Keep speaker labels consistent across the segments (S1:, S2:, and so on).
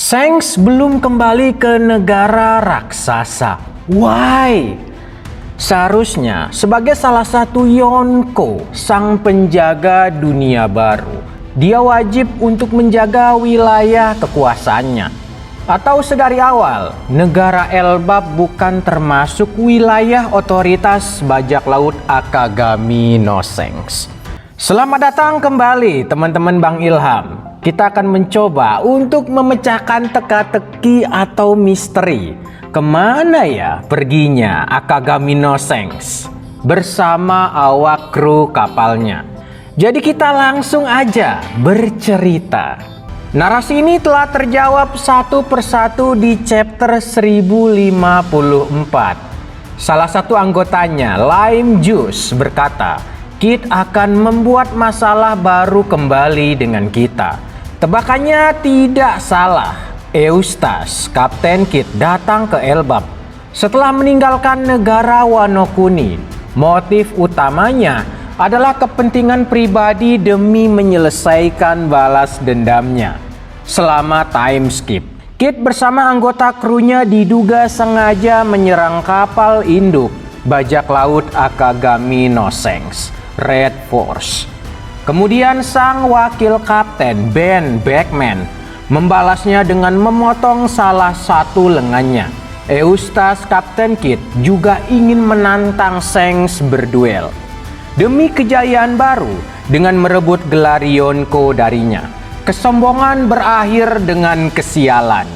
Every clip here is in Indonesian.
S1: Shanks belum kembali ke negara raksasa. Why? Seharusnya sebagai salah satu Yonko, sang penjaga dunia baru, dia wajib untuk menjaga wilayah kekuasaannya. Atau sedari awal, negara Elbap bukan termasuk wilayah otoritas bajak laut Akagami no Shanks. Selamat datang kembali teman-teman Bang Ilham. Kita akan mencoba untuk memecahkan teka-teki atau misteri. Kemana ya perginya Akagami no Shanks bersama awak kru kapalnya. Jadi kita langsung aja bercerita. Narasi ini telah terjawab satu persatu di chapter 1054. Salah satu anggotanya, Lime Juice, berkata, Kid akan membuat masalah baru kembali dengan kita. Tebakannya tidak salah. Eustace, Kapten Kid, datang ke Elbap setelah meninggalkan negara Wano Kuni. Motif utamanya adalah kepentingan pribadi demi menyelesaikan balas dendamnya. Selama time skip, Kid bersama anggota krunya diduga sengaja menyerang kapal induk bajak laut Akagami no Shanks, Red Force. Kemudian sang wakil kapten Ben Beckman membalasnya dengan memotong salah satu lengannya. Eustace, Kapten Kid, juga ingin menantang Shanks berduel demi kejayaan baru dengan merebut gelar Yonko darinya. Kesombongan berakhir dengan kesialan.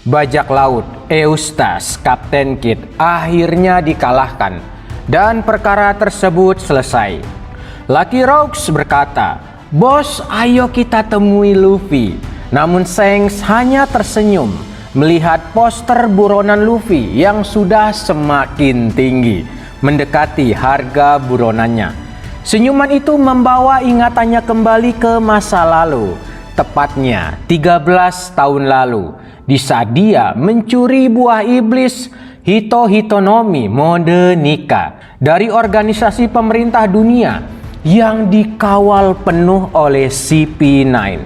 S1: Bajak laut Eustace, Kapten Kid, akhirnya dikalahkan dan perkara tersebut selesai. Lucky Rocks berkata, "Bos, ayo kita temui Luffy." Namun Shanks hanya tersenyum melihat poster buronan Luffy yang sudah semakin tinggi mendekati harga buronannya. Senyuman itu membawa ingatannya kembali ke masa lalu, tepatnya 13 tahun lalu, di saat dia mencuri buah iblis Hito-Hitonomi mode Nika dari organisasi pemerintah dunia yang dikawal penuh oleh CP9.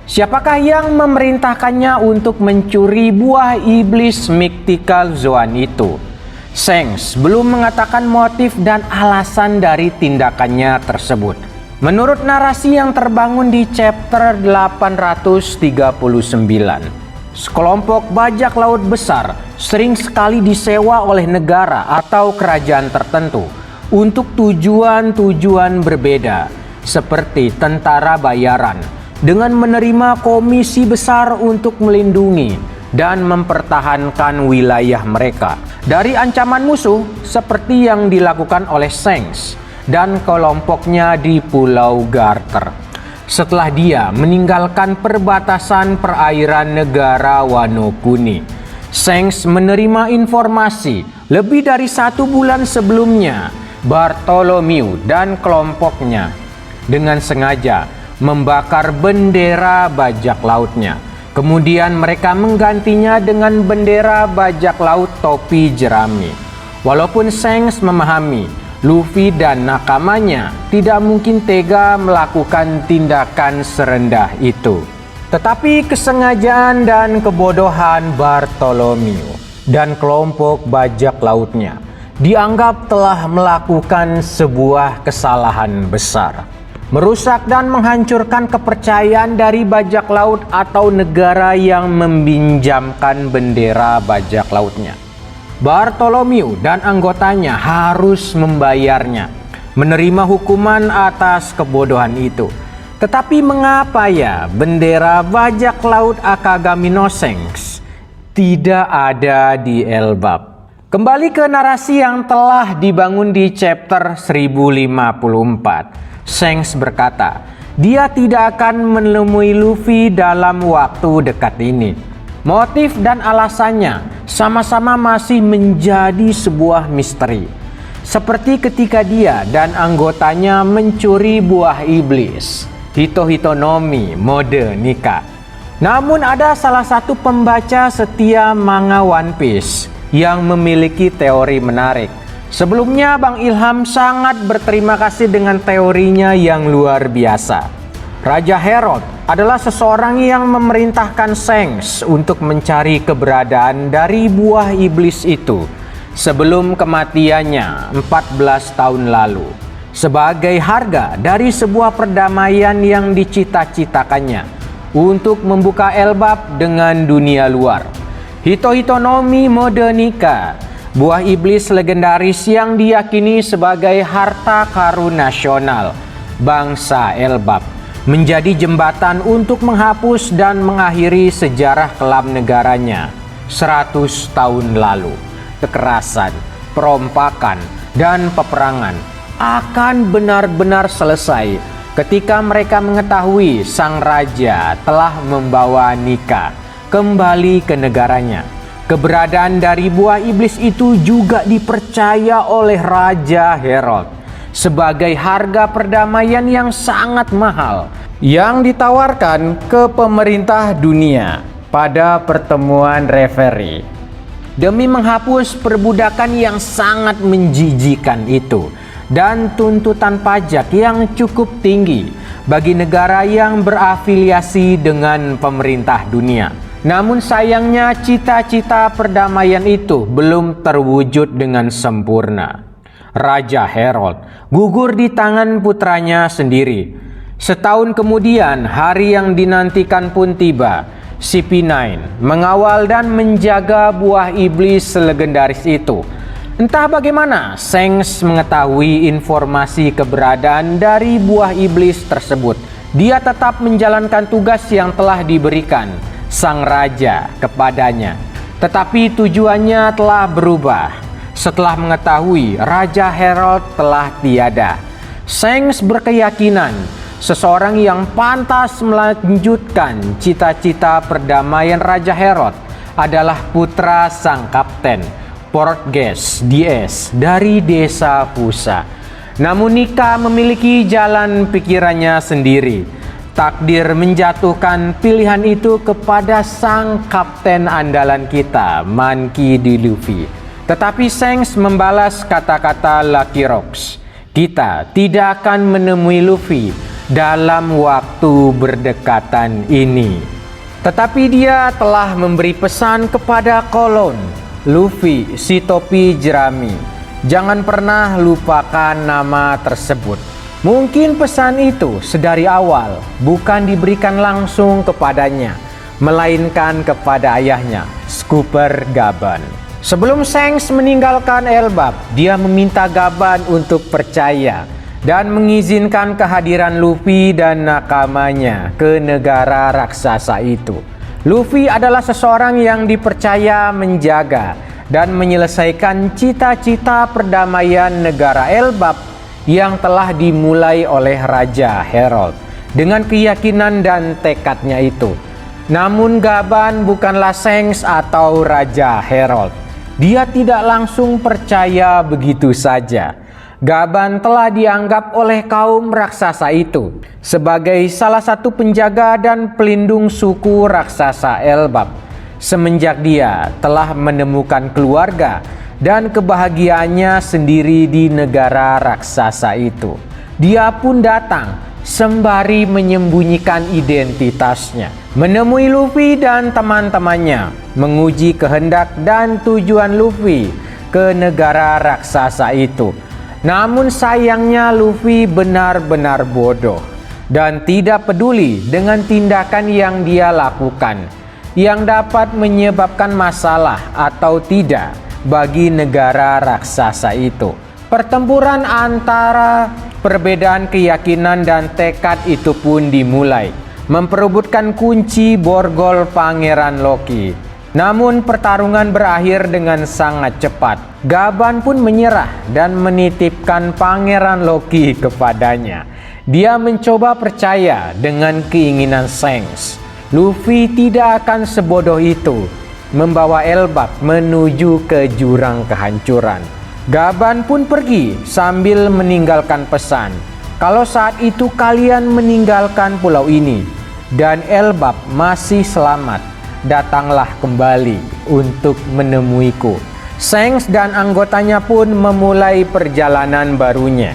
S1: Siapakah yang memerintahkannya untuk mencuri buah iblis Mythical Zoan itu? Shanks belum mengatakan motif dan alasan dari tindakannya tersebut. Menurut narasi yang terbangun di chapter 839, sekelompok bajak laut besar sering sekali disewa oleh negara atau kerajaan tertentu untuk tujuan-tujuan berbeda, seperti tentara bayaran, dengan menerima komisi besar untuk melindungi dan mempertahankan wilayah mereka dari ancaman musuh, seperti yang dilakukan oleh Shanks dan kelompoknya di Pulau Garter. Setelah dia meninggalkan perbatasan perairan negara Wano Kuni, Shanks menerima informasi lebih dari 1 bulan sebelumnya. Bartholomew dan kelompoknya dengan sengaja membakar bendera bajak lautnya. Kemudian mereka menggantinya dengan bendera bajak laut topi jerami. Walaupun Shanks memahami Luffy dan nakamanya tidak mungkin tega melakukan tindakan serendah itu, tetapi kesengajaan dan kebodohan Bartholomew dan kelompok bajak lautnya dianggap telah melakukan sebuah kesalahan besar, merusak dan menghancurkan kepercayaan dari bajak laut atau negara yang meminjamkan bendera bajak lautnya. Bartholomew dan anggotanya harus membayarnya, menerima hukuman atas kebodohan itu. Tetapi mengapa ya bendera bajak laut Akagami no Shanks tidak ada di Elbap? Kembali ke narasi yang telah dibangun di chapter 1054. Shanks berkata, dia tidak akan menemui Luffy dalam waktu dekat ini. Motif dan alasannya sama-sama masih menjadi sebuah misteri. Seperti ketika dia dan anggotanya mencuri buah iblis Hito-Hitonomi mode Nika. Namun ada salah satu pembaca setia manga One Piece yang memiliki teori menarik. Sebelumnya Bang Ilham sangat berterima kasih dengan teorinya yang luar biasa. Raja Herod adalah seseorang yang memerintahkan Shanks untuk mencari keberadaan dari buah iblis itu sebelum kematiannya 14 tahun lalu, sebagai harga dari sebuah perdamaian yang dicita-citakannya untuk membuka Elbap dengan dunia luar. Hitohitonomi Modernika, buah iblis legendaris yang diyakini sebagai harta karun nasional bangsa Elbap, menjadi jembatan untuk menghapus dan mengakhiri sejarah kelam negaranya 100 tahun lalu. Kekerasan, perompakan, dan peperangan akan benar-benar selesai ketika mereka mengetahui sang raja telah membawa Nika kembali ke negaranya. Keberadaan dari buah iblis itu juga dipercaya oleh Raja Herod sebagai harga perdamaian yang sangat mahal yang ditawarkan ke pemerintah dunia pada pertemuan Reverie demi menghapus perbudakan yang sangat menjijikan itu dan tuntutan pajak yang cukup tinggi bagi negara yang berafiliasi dengan pemerintah dunia. Namun sayangnya cita-cita perdamaian itu belum terwujud dengan sempurna. Raja Herod gugur di tangan putranya sendiri. Setahun kemudian, hari yang dinantikan pun tiba. CP9 mengawal dan menjaga buah iblis legendaris itu. Entah bagaimana, Shanks mengetahui informasi keberadaan dari buah iblis tersebut. Dia tetap menjalankan tugas yang telah diberikan sang raja kepadanya. Tetapi tujuannya telah berubah. Setelah mengetahui Raja Herod telah tiada, Shanks berkeyakinan seseorang yang pantas melanjutkan cita-cita perdamaian Raja Herod adalah putra sang kapten, Portges Dies dari desa Pusa. Namun Nika memiliki jalan pikirannya sendiri. Takdir menjatuhkan pilihan itu kepada sang kapten andalan kita, Monkey D. Luffy. Tetapi Shanks membalas kata-kata Lucky Rocks. Kita tidak akan menemui Luffy dalam waktu berdekatan ini. Tetapi dia telah memberi pesan kepada Kolon, Luffy, si topi jerami. Jangan pernah lupakan nama tersebut. Mungkin pesan itu sedari awal bukan diberikan langsung kepadanya, melainkan kepada ayahnya, Scooper Gaban. Sebelum Shanks meninggalkan Elbap, dia meminta Gaban untuk percaya dan mengizinkan kehadiran Luffy dan nakamanya ke negara raksasa itu. Luffy adalah seseorang yang dipercaya menjaga dan menyelesaikan cita-cita perdamaian negara Elbap yang telah dimulai oleh Raja Herod dengan keyakinan dan tekadnya itu. Namun Gaban bukanlah Shanks atau Raja Herod. Dia tidak langsung percaya begitu saja. Gaban telah dianggap oleh kaum raksasa itu sebagai salah satu penjaga dan pelindung suku raksasa Elbap. Semenjak dia telah menemukan keluarga dan kebahagiaannya sendiri di negara raksasa itu, dia pun datang sembari menyembunyikan identitasnya, menemui Luffy dan teman-temannya, menguji kehendak dan tujuan Luffy ke negara raksasa itu. Namun sayangnya Luffy benar-benar bodoh dan tidak peduli dengan tindakan yang dia lakukan yang dapat menyebabkan masalah atau tidak bagi negara raksasa itu. Pertempuran antara perbedaan keyakinan dan tekad itu pun dimulai, memperebutkan kunci borgol Pangeran Loki. Namun pertarungan berakhir dengan sangat cepat. Gaban pun menyerah dan menitipkan Pangeran Loki kepadanya. Dia mencoba percaya dengan keinginan Shanks. Luffy tidak akan sebodoh itu membawa Elbap menuju ke jurang kehancuran. Gaban pun pergi sambil meninggalkan pesan, kalau saat itu kalian meninggalkan pulau ini dan Elbap masih selamat, datanglah kembali untuk menemuiku. Shanks dan anggotanya pun memulai perjalanan barunya.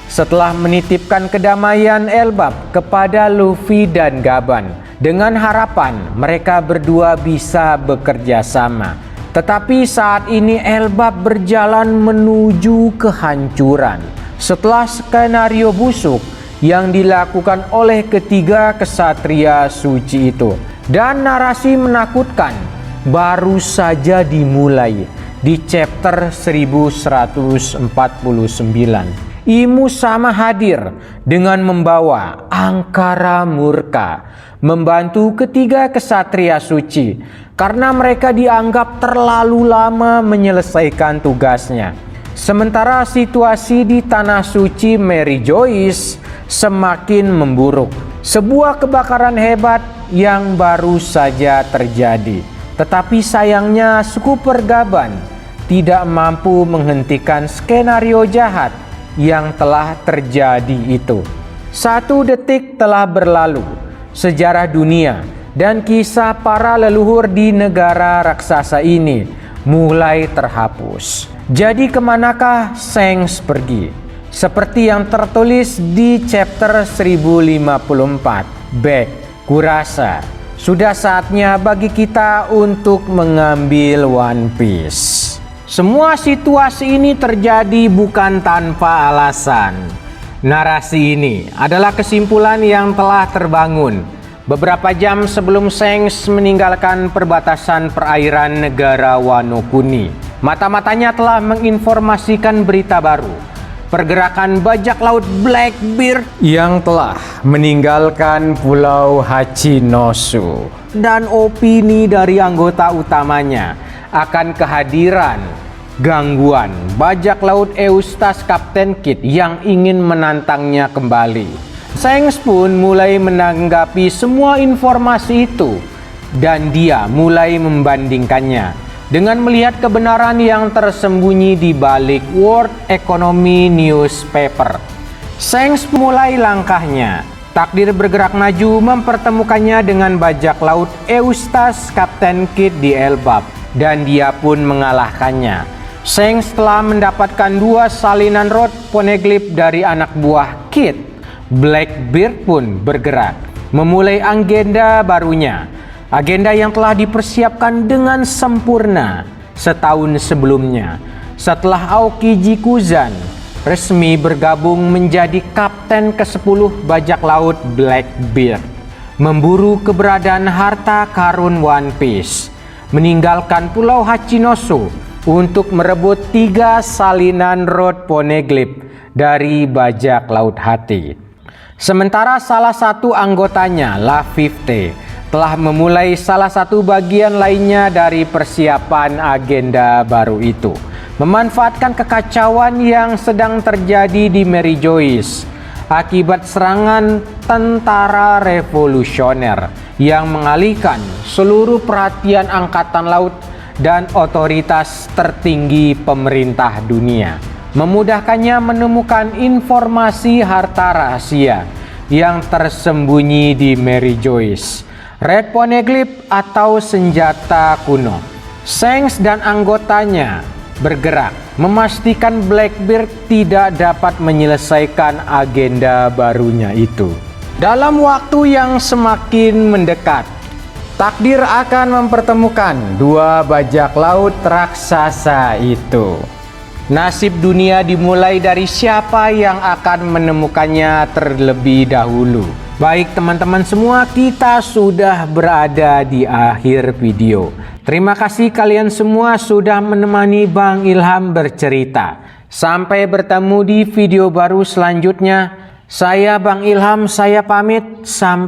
S1: setelah menitipkan kedamaian Elbap kepada Luffy dan Gaban dengan harapan mereka berdua bisa bekerja sama. Tetapi saat ini Elbap berjalan menuju kehancuran setelah skenario busuk yang dilakukan oleh ketiga kesatria suci itu. Dan narasi menakutkan baru saja dimulai di chapter 1149. Imu Sama hadir dengan membawa Angkara Murka membantu ketiga kesatria suci karena mereka dianggap terlalu lama menyelesaikan tugasnya. Sementara situasi di Tanah Suci Mary Joyce semakin memburuk. Sebuah kebakaran hebat yang baru saja terjadi. Tetapi sayangnya suku Pergaban tidak mampu menghentikan skenario jahat yang telah terjadi itu. 1 detik telah berlalu. Sejarah dunia dan kisah para leluhur di negara raksasa ini mulai terhapus. Jadi kemanakah Shanks pergi? Seperti yang tertulis di chapter 1054. Back, kurasa sudah saatnya bagi kita untuk mengambil One Piece. Semua situasi ini terjadi bukan tanpa alasan. Narasi ini adalah kesimpulan yang telah terbangun beberapa jam sebelum Shanks meninggalkan perbatasan perairan negara Wano Kuni. Mata-matanya telah menginformasikan berita baru. Pergerakan bajak laut Blackbeard yang telah meninggalkan Pulau Hachinosu. Dan opini dari anggota utamanya akan kehadiran gangguan bajak laut Eustace Captain Kidd yang ingin menantangnya kembali. Shanks pun mulai menanggapi semua informasi itu dan dia mulai membandingkannya dengan melihat kebenaran yang tersembunyi di balik World Economy Newspaper. Shanks mulai langkahnya. Takdir bergerak maju mempertemukannya dengan bajak laut Eustace Captain Kidd di Elbap dan dia pun mengalahkannya. Shanks telah mendapatkan 2 salinan rod poneglyph dari anak buah Kidd. Blackbeard pun bergerak memulai agenda barunya. Agenda yang telah dipersiapkan dengan sempurna setahun sebelumnya setelah Aokiji Kuzan resmi bergabung menjadi kapten ke-10 bajak laut Blackbeard, memburu keberadaan harta karun One Piece, meninggalkan Pulau Hachinosu untuk merebut 3 salinan rod poneglyph dari bajak laut hati. Sementara salah satu anggotanya, Lafitte, telah memulai salah satu bagian lainnya dari persiapan agenda baru itu, memanfaatkan kekacauan yang sedang terjadi di Mary Joyce akibat serangan tentara revolusioner yang mengalihkan seluruh perhatian angkatan laut dan otoritas tertinggi pemerintah dunia, memudahkannya menemukan informasi harta rahasia yang tersembunyi di Mary Joyce, Red Poneglyph atau senjata kuno. Shanks dan anggotanya bergerak memastikan Blackbeard tidak dapat menyelesaikan agenda barunya itu. Dalam waktu yang semakin mendekat, takdir akan mempertemukan 2 bajak laut raksasa itu. Nasib dunia dimulai dari siapa yang akan menemukannya terlebih dahulu. Baik teman-teman semua, kita sudah berada di akhir video. Terima kasih kalian semua sudah menemani Bang Ilham bercerita. Sampai bertemu di video baru selanjutnya. Saya Bang Ilham, saya pamit. Sampai